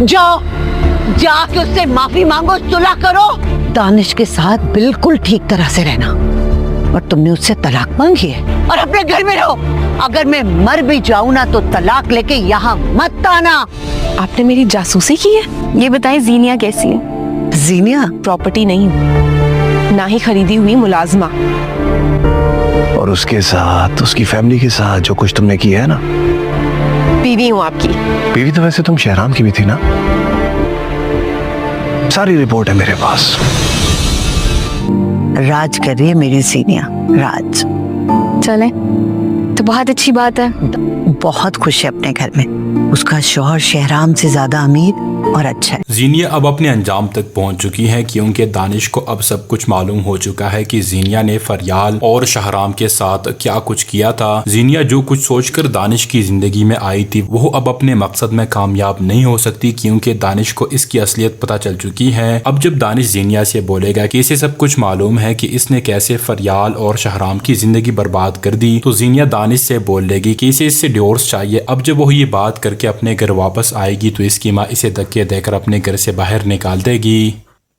जाओ, जाके उससे माफी मांगो, सुलह करो। दानिश के साथ बिल्कुल ठीक तरह से रहना, और तुमने उससे तलाक मांगी है, और अपने घर में रहो। अगर मैं मर भी जाऊं ना तो तलाक लेके यहाँ मत आना। आपने मेरी जासूसी की है? ये बताएं जीनिया कैसी है? जीनिया प्रॉपर्टी नहीं, ना ही खरीदी हुई मुलाजमा। और उसके साथ, उसकी फैमिली के साथ जो कुछ तुमने किया है ना। बीवी हूँ आपकी। बीवी तो वैसे तुम शहराम की भी थी ना। सारी रिपोर्ट है मेरे पास। राज कर रही है मेरी जीनिया, राज। चले तो बहुत अच्छी बात है। बहुत खुश है अपने घर में, उसका शौहर शहराम से ज्यादा अमीर और अच्छा है। जीनिया अब अपने अंजाम तक पहुंच चुकी है क्योंकि दानिश को अब सब कुछ मालूम हो चुका है कि जीनिया ने फरियाल और शहराम के साथ क्या कुछ किया था। जीनिया जो कुछ सोचकर दानिश की जिंदगी में आई थी वो अब अपने मकसद में कामयाब नहीं हो सकती क्योंकि दानिश को इसकी असलियत पता चल चुकी है। अब जब दानिश जीनिया से बोलेगा कि इसे सब कुछ मालूम है कि इसने कैसे फरियाल और शहराम की जिंदगी बर्बाद कर दी, तो जीनिया दानिश से बोल देगी कि इसे इससे डिवोर्स चाहिए। अब जब वो ये बात करके अपने घर वापस आएगी तो इसकी माँ इसे धक्के देकर अपने घर से बाहर निकाल देगी।